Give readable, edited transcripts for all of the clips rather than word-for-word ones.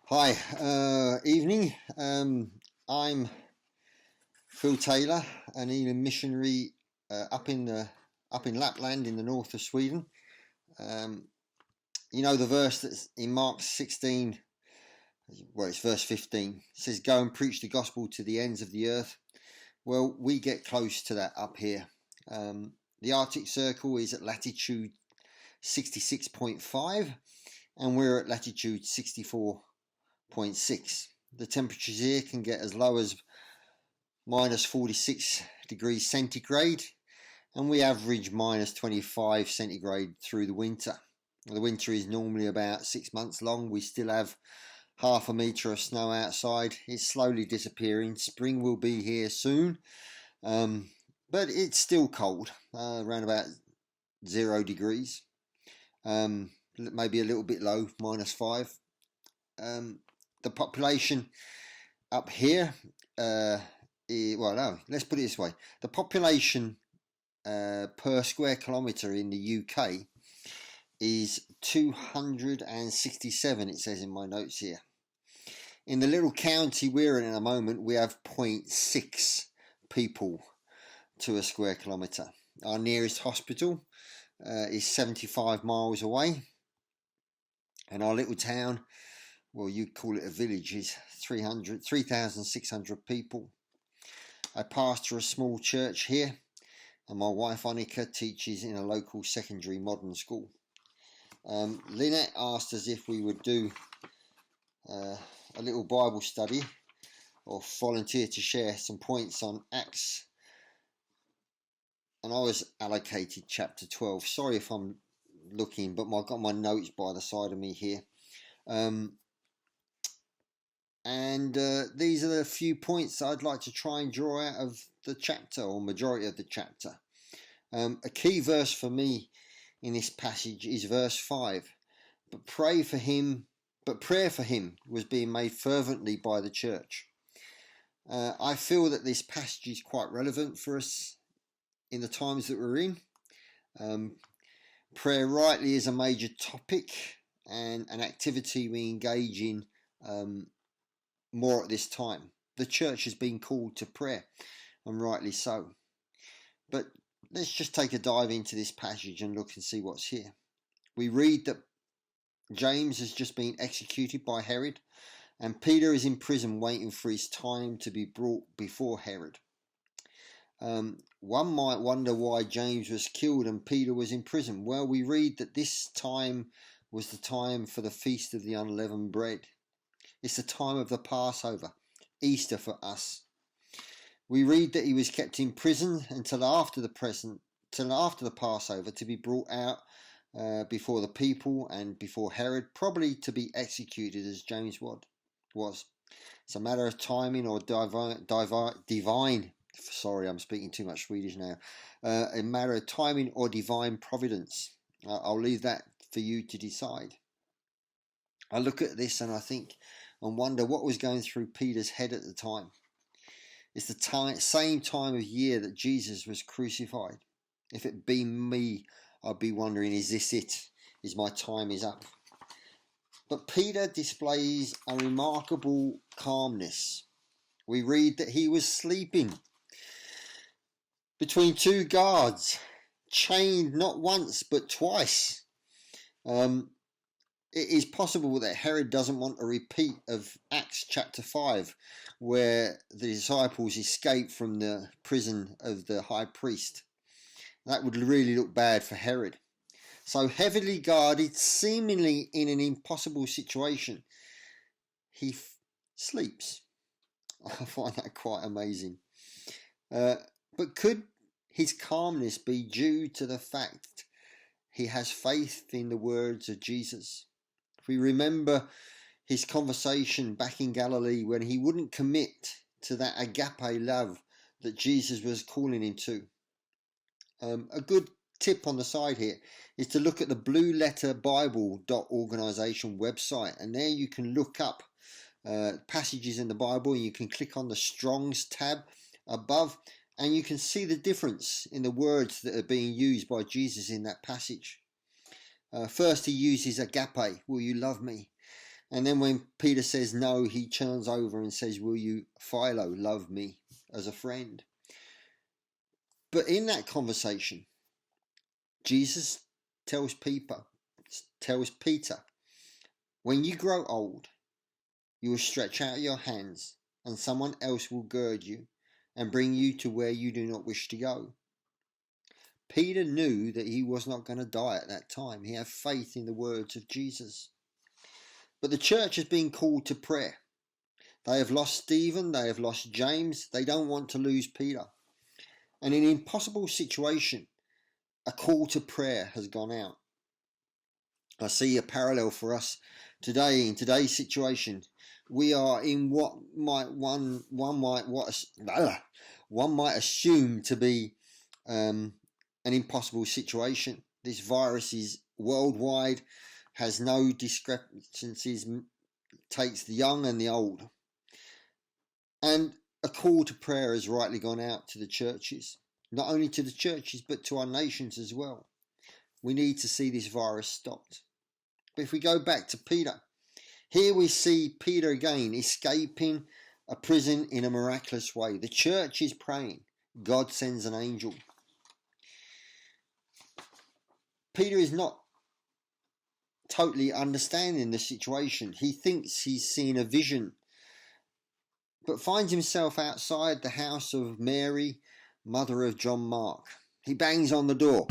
Hi, evening. I'm Phil Taylor, an Elim missionary up in Lapland in the north of Sweden. Um, you know the verse that's in Mark 16. Well, it's verse 15. It says, "Go and preach the gospel to the ends of the earth." Well, we get close to that up here. The Arctic Circle is at latitude 66.5, and we're at latitude 64.6. The temperatures here can get as low as minus 46 degrees centigrade, and we average minus 25 centigrade through the winter. The winter is normally about 6 months long. We still have half a metre of snow outside. It's slowly disappearing. Spring will be here soon, but it's still cold, around about 0 degrees, maybe a little bit low, minus 5. The population up here, well, no, let's put it this way. The population per square kilometre in the UK is 267, it says in my notes here. In the little county we're in at the moment, we have 0.6 people to a square kilometre. Our nearest hospital is 75 miles away, and our little town, well, you'd call it a village, is 3,600 people. I pastor a small church here, and my wife Annika teaches in a local secondary modern school. Lynette asked us if we would do a little Bible study or volunteer to share some points on Acts, and I was allocated chapter 12. Sorry if I'm looking, but I've got my notes by the side of me here. These are the few points I'd like to try and draw out of the chapter, or majority of the chapter. A key verse for me in this passage is verse 5. But prayer for him was being made fervently by the church. I feel that this passage is quite relevant for us in the times that we're in. Prayer rightly is a major topic and an activity we engage in more at this time. The church has been called to prayer, and rightly so. But let's just take a dive into this passage and look and see what's here. We read that James has just been executed by Herod, and Peter is in prison waiting for his time to be brought before Herod. One might wonder why James was killed and Peter was in prison. Well, we read that this time was the time for the Feast of the Unleavened Bread. It's the time of the Passover, Easter for us. We read that he was kept in prison until after the Passover to be brought out before the people and before Herod, probably to be executed as James was. It's a matter of timing or divine. Sorry, I'm speaking too much Swedish now. A matter of timing or divine providence. I'll leave that for you to decide. I look at this and I think and wonder what was going through Peter's head at the time. It's the same time of year that Jesus was crucified. If it be me, I'd be wondering, is this it? Is my time is up? But Peter displays a remarkable calmness. We read that he was sleeping between two guards, chained not once but twice. It is possible that Herod doesn't want a repeat of Acts chapter 5, where the disciples escaped from the prison of the high priest. That would really look bad for Herod. So heavily guarded, seemingly in an impossible situation, he sleeps. I find that quite amazing. But could his calmness be due to the fact he has faith in the words of Jesus? If we remember his conversation back in Galilee when he wouldn't commit to that agape love that Jesus was calling him to. A good tip on the side here is to look at the blueletterbible.organisation website, and there you can look up passages in the Bible, and you can click on the Strong's tab above, and you can see the difference in the words that are being used by Jesus in that passage. First he uses agape, will you love me? And then when Peter says no, he turns over and says, will you, Philo, love me as a friend? But in that conversation, Jesus tells Peter, when you grow old, you will stretch out your hands and someone else will gird you and bring you to where you do not wish to go. Peter knew that he was not going to die at that time. He had faith in the words of Jesus. But the church has been called to prayer. They have lost Stephen, they have lost James, they don't want to lose Peter. And in an impossible situation, a call to prayer has gone out. I see a parallel for us today in today's situation. We are in what one might assume to be an impossible situation. This virus is worldwide, has no discrepancies, takes the young and the old. And a call to prayer has rightly gone out to the churches, not only to the churches, but to our nations as well. We need to see this virus stopped. But if we go back to Peter, here we see Peter again escaping a prison in a miraculous way. The church is praying. God sends an angel. Peter is not totally understanding the situation. He thinks he's seen a vision, but finds himself outside the house of Mary, mother of John Mark. He bangs on the door.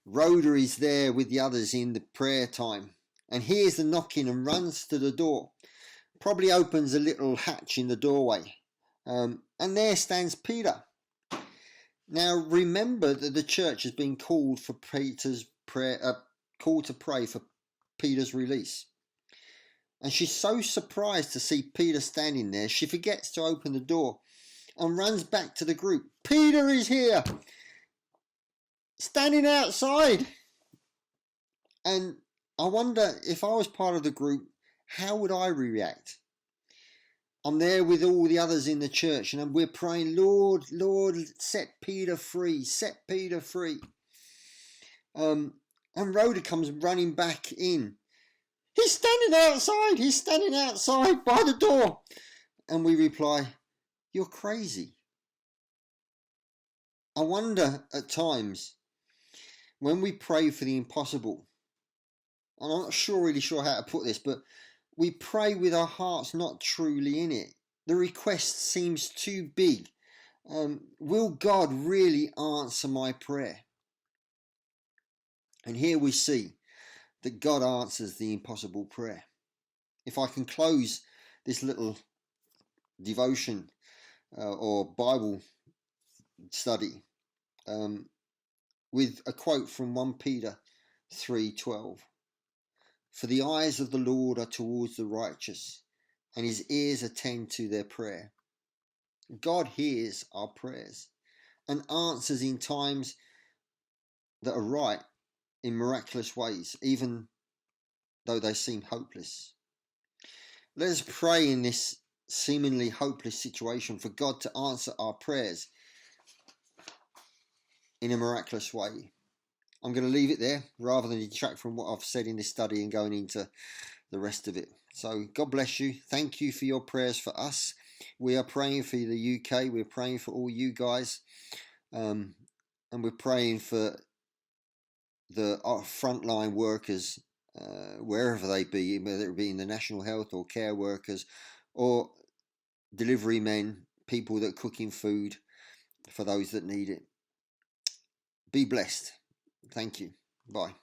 Rhoda is there with the others in the prayer time and hears the knocking and runs to the door. Probably opens a little hatch in the doorway. And there stands Peter. Now remember that the church has been called for Peter's prayer, called to pray for Peter's release. And she's so surprised to see Peter standing there, she forgets to open the door and runs back to the group. Peter is here, standing outside. And I wonder, if I was part of the group, how would I react? I'm there with all the others in the church and we're praying, Lord, Lord, set Peter free, set Peter free. And Rhoda comes running back in. He's standing outside by the door. And we reply, you're crazy. I wonder at times when we pray for the impossible, and I'm not really sure how to put this, but we pray with our hearts not truly in it. The request seems too big. Will God really answer my prayer? And here we see that God answers the impossible prayer. If I can close this little devotion or Bible study with a quote from 1 Peter 3:12. For the eyes of the Lord are towards the righteous, and his ears attend to their prayer. God hears our prayers and answers in times that are right in miraculous ways, even though they seem hopeless. Let us pray in this seemingly hopeless situation for God to answer our prayers in a miraculous way. I'm going to leave it there rather than detract from what I've said in this study and going into the rest of it. So God bless you. Thank you for your prayers for us. We are praying for the UK. We're praying for all you guys. And we're praying for the frontline workers, wherever they be, whether it be in the national health or care workers or delivery men, people that are cooking food for those that need it. Be blessed. Thank you. Bye.